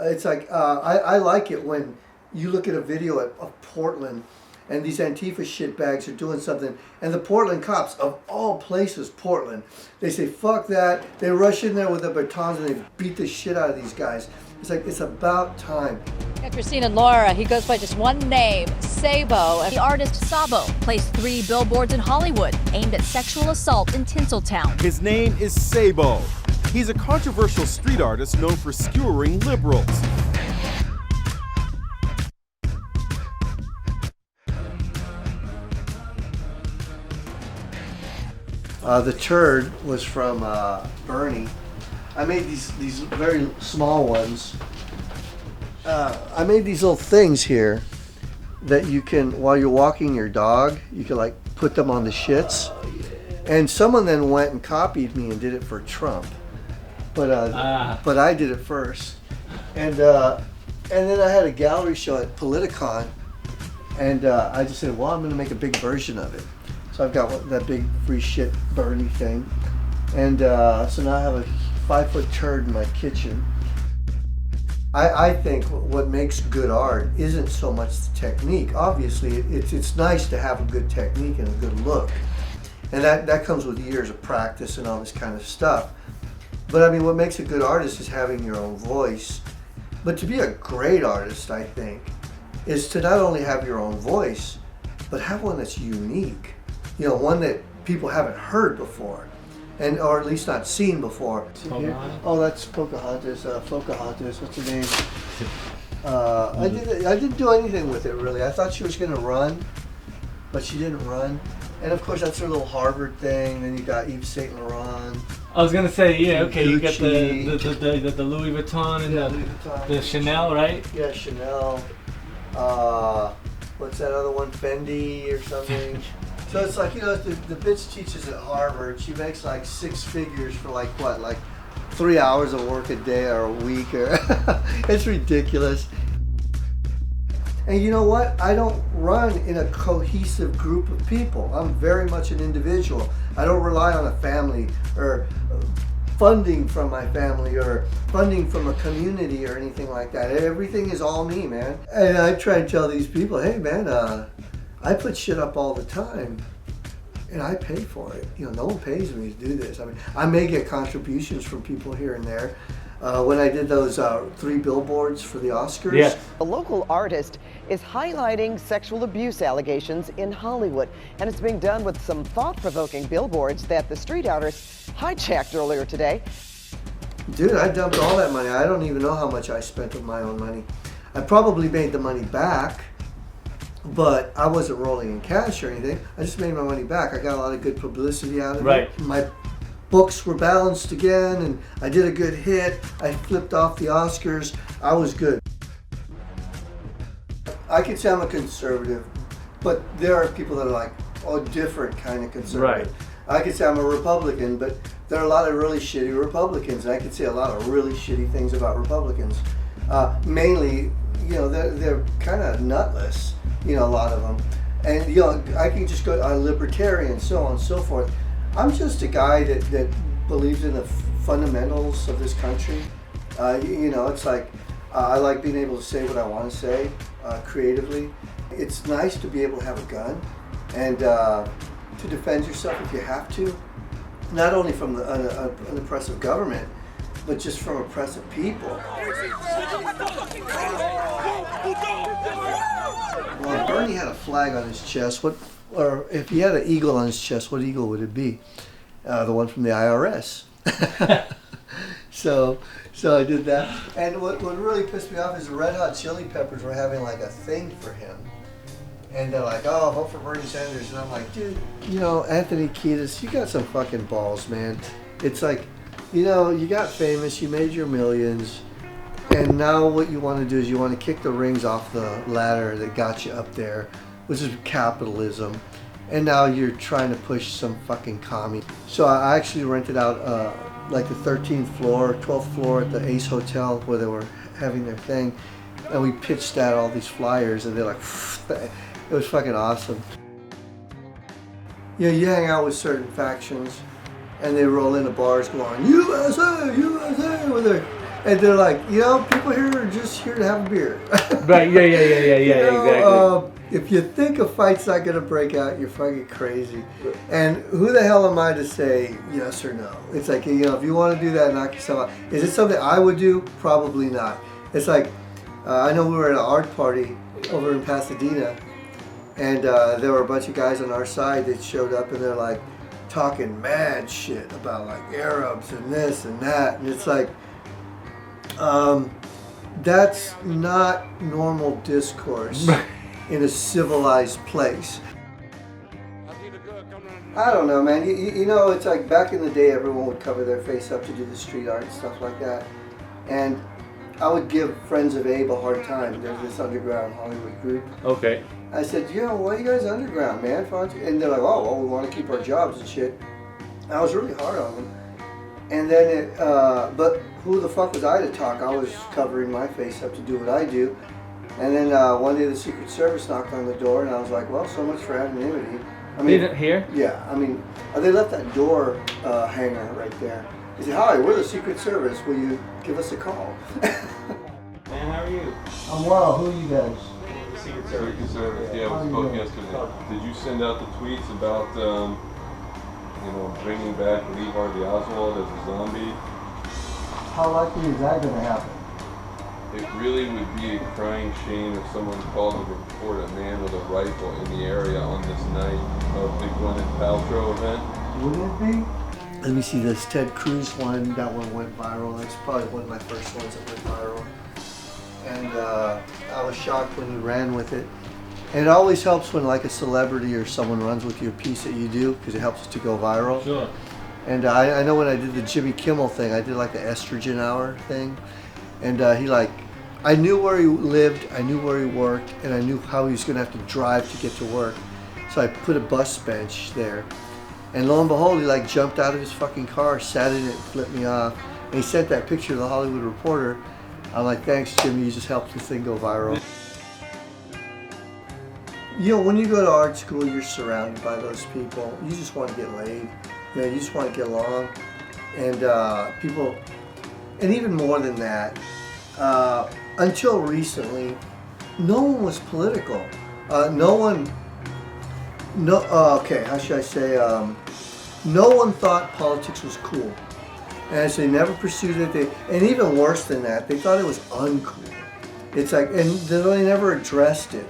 It's like I like it when you look at a video of Portland and these Antifa shitbags are doing something, and the Portland cops, of all places, Portland, they say, fuck that. They rush in there with their batons and they beat the shit out of these guys. It's like, it's about time. Yeah, Christine and Laura, he goes by just one name, SABO. The artist SABO placed 3 billboards in Hollywood aimed at sexual assault in Tinseltown. His name is SABO. He's a controversial street artist known for skewering liberals. The turd was from Bernie. I made these very small ones. I made these little things here that you can, while you're walking your dog, you can like put them on the shits. And someone then went and copied me and did it for Trump. But I did it first. And then I had a gallery show at Politicon, and I just said, well, I'm going to make a big version of it. So I've got that big free shit Bernie thing. And so now I have a 5-foot turd in my kitchen. I think what makes good art isn't so much the technique. Obviously, it's nice to have a good technique and a good look. And that comes with years of practice and all this kind of stuff. But I mean, what makes a good artist is having your own voice. But to be a great artist, I think, is to not only have your own voice, but have one that's unique. You know, one that people haven't heard before, or at least not seen before. Oh, that's Pocahontas. Pocahontas. What's her name? I didn't do anything with it really. I thought she was going to run, but she didn't run. And of course, that's her little Harvard thing. Then you got Yves Saint Laurent. I was gonna say, yeah, okay. Gucci. You got the Louis Vuitton and Louis Vuitton. the Chanel, right? Yeah, Chanel. What's that other one? Fendi or something. So it's like, you know, the bitch teaches at Harvard. She makes like 6 figures for like 3 hours of work a day or a week. Or it's ridiculous. And you know what? I don't run in a cohesive group of people. I'm very much an individual. I don't rely on a family or funding from my family or funding from a community or anything like that. Everything is all me, man. And I try and tell these people, hey man, I put shit up all the time and I pay for it. You know, no one pays me to do this. I mean, I may get contributions from people here and there. When I did those 3 billboards for the Oscars. Yeah. A local artist is highlighting sexual abuse allegations in Hollywood, and it's being done with some thought-provoking billboards that the street artist hijacked earlier today. Dude, I dumped all that money. I don't even know how much I spent of my own money. I probably made the money back, but I wasn't rolling in cash or anything. I just made my money back. I got a lot of good publicity out of it. My books were balanced again, and I did a good hit. I flipped off the Oscars. I was good. I could say I'm a conservative, but there are people that are like, oh, different kind of conservative. Right. I could say I'm a Republican, but there are a lot of really shitty Republicans, and I could say a lot of really shitty things about Republicans. Mainly, you know, they're kind of nutless, you know, a lot of them. And, you know, I can just go libertarian, so on and so forth. I'm just a guy that believes in the fundamentals of this country. You know, it's like, I like being able to say what I want to say creatively. It's nice to be able to have a gun and to defend yourself if you have to, not only from an oppressive government, but just from oppressive people. Well, if Bernie had a flag on his chest, or if he had an eagle on his chest, what eagle would it be? The one from the IRS. So I did that. And what really pissed me off is the Red Hot Chili Peppers were having like a thing for him. And they're like, oh, vote for Bernie Sanders. And I'm like, dude, you know, Anthony Kiedis, you got some fucking balls, man. It's like, you know, you got famous, you made your millions, and now what you want to do is you want to kick the rings off the ladder that got you up there, which is capitalism. And now you're trying to push some fucking commie. So I actually rented out like the 13th floor, 12th floor at the Ace Hotel where they were having their thing. And we pitched out all these flyers and they're like, it was fucking awesome. You know, you hang out with certain factions and they roll into bars going, USA, USA, with their And they're like, you know, people here are just here to have a beer. Right, yeah, exactly. If you think a fight's not going to break out, you're fucking crazy. And who the hell am I to say yes or no? It's like, you know, if you want to do that, knock yourself out. Is it something I would do? Probably not. It's like, I know we were at an art party over in Pasadena, and there were a bunch of guys on our side that showed up, and they're like talking mad shit about like Arabs and this and that. And it's like, that's not normal discourse in a civilized place. I don't know, man. You know, it's like back in the day, everyone would cover their face up to do the street art and stuff like that. And I would give Friends of Abe a hard time. There's this underground Hollywood group. Okay. I said, you know, why are you guys underground, man? And they're like, oh, well, we want to keep our jobs and shit. And I was really hard on them. And then, but who the fuck was I to talk? I was covering my face up to do what I do. And then one day the Secret Service knocked on the door, and I was like, well, so much for anonymity. I mean, here? Yeah, I mean, they left that door hanger right there. They said, hi, we're the Secret Service. Will you give us a call? Man, how are you? I'm well. Who are you guys? Secret Service. Yeah, we spoke yesterday. Did you send out the tweets about, you know, bringing back Lee Harvey Oswald as a zombie? How likely is that going to happen? It really would be a crying shame if someone called to report a man with a rifle in the area on this night of the Gwyneth Paltrow event. Wouldn't it be? Let me see this Ted Cruz one. That one went viral. That's probably one of my first ones that went viral. And I was shocked when he ran with it. And it always helps when like a celebrity or someone runs with your piece that you do, because it helps it to go viral. Sure. And I know when I did the Jimmy Kimmel thing, I did like the estrogen hour thing. And he like, I knew where he lived, I knew where he worked, and I knew how he was going to have to drive to get to work. So I put a bus bench there. And lo and behold, he like jumped out of his fucking car, sat in it, flipped me off. And he sent that picture to the Hollywood Reporter. I'm like, thanks, Jimmy, you just helped this thing go viral. You know, when you go to art school, you're surrounded by those people. You just want to get laid. You know, you just want to get along. And people, and even more than that, until recently, no one was political. Okay, how should I say? No one thought politics was cool. And so they never pursued it. And even worse than that, they thought it was uncool. It's like, and they never addressed it.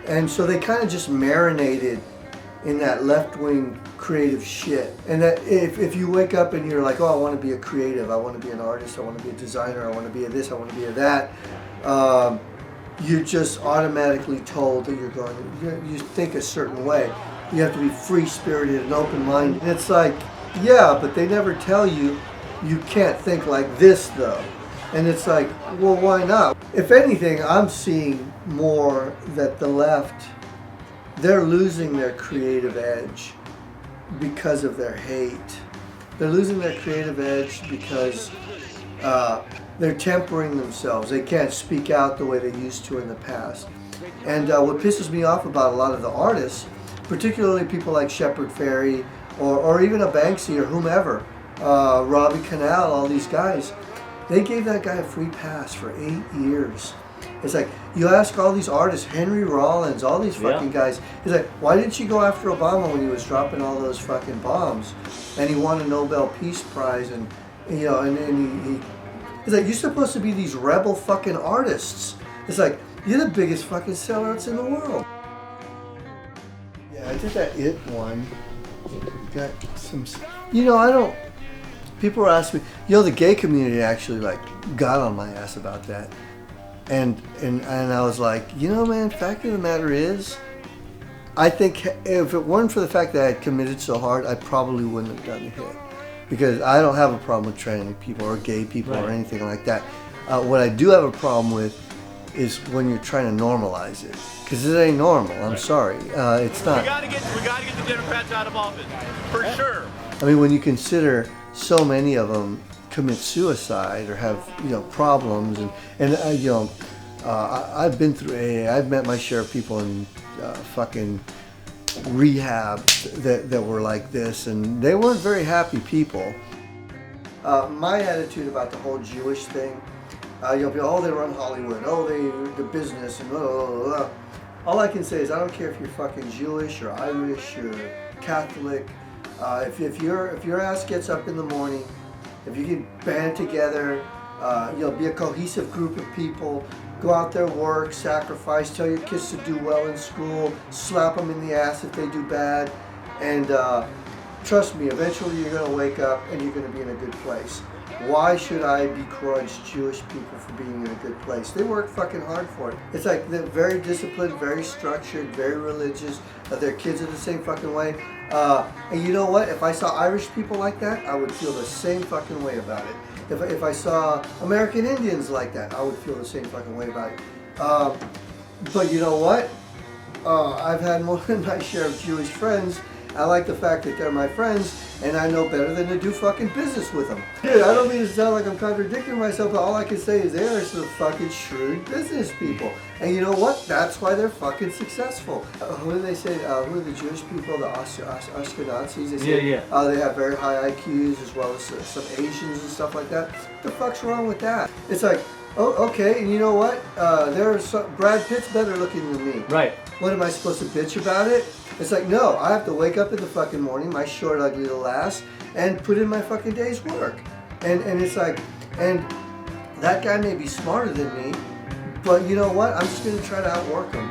And so they kind of just marinated in that left-wing creative shit. And that if you wake up and you're like, oh, I want to be a creative, I want to be an artist, I want to be a designer, I want to be a this, I want to be a that, you're just automatically told that you're going to, you think a certain way. You have to be free-spirited and open-minded. And it's like, yeah, but they never tell you can't think like this, though. And it's like, well, why not? If anything, I'm seeing more that the left, they're losing their creative edge because of their hate. They're losing their creative edge because they're tempering themselves. They can't speak out the way they used to in the past. And what pisses me off about a lot of the artists, particularly people like Shepard Fairey or even a Banksy or whomever, Robbie Canal, all these guys, they gave that guy a free pass for 8 years. It's like, you ask all these artists, Henry Rollins, all these fucking guys, it's like, why didn't you go after Obama when he was dropping all those fucking bombs? And he won a Nobel Peace Prize, and you know, and he it's like, you're supposed to be these rebel fucking artists. It's like, you're the biggest fucking sellouts in the world. Yeah, I did that It one. Got some, you know, I don't, people were asking me, you know, the gay community actually like got on my ass about that. And I was like, you know, man, fact of the matter is, I think if it weren't for the fact that I had committed so hard, I probably wouldn't have done the hit. Because I don't have a problem with trans people or gay people or anything like that. What I do have a problem with is when you're trying to normalize it. Because it ain't normal, I'm sorry. It's not. We gotta get the Democrats out of office, for sure. I mean, when you consider so many of them commit suicide or have, you know, problems, and you know, I've been through AA. I've met my share of people in fucking rehab that were like this, and they weren't very happy people. My attitude about the whole Jewish thing You'll be, oh, they run Hollywood, oh, the business, and blah, blah, blah, blah. All I can say is I don't care if you're fucking Jewish or Irish or Catholic. If your ass gets up in the morning, if you can band together, be a cohesive group of people, go out there, work, sacrifice, tell your kids to do well in school, slap them in the ass if they do bad, and trust me, eventually you're going to wake up and you're going to be in a good place. Why should I begrudge Jewish people for being in a good place? They work fucking hard for it. It's like they're very disciplined, very structured, very religious. Their kids are the same fucking way. And you know what? If I saw Irish people like that, I would feel the same fucking way about it. If I saw American Indians like that, I would feel the same fucking way about it. But you know what? I've had more than my share of Jewish friends. I like the fact that they're my friends, and I know better than to do fucking business with them. Dude, I don't mean to sound like I'm contradicting myself, but all I can say is they are some fucking shrewd business people. And you know what? That's why they're fucking successful. Who do they say? Who are the Jewish people? The Ashkenazis? They say, they have very high IQs as well as some Asians and stuff like that. What the fuck's wrong with that? It's like, oh, okay, and you know what? Brad Pitt's better looking than me. Right. What am I supposed to bitch about it? It's like, no, I have to wake up in the fucking morning, my short, ugly little ass, and put in my fucking day's work. And it's like, and that guy may be smarter than me, but you know what? I'm just going to try to outwork him.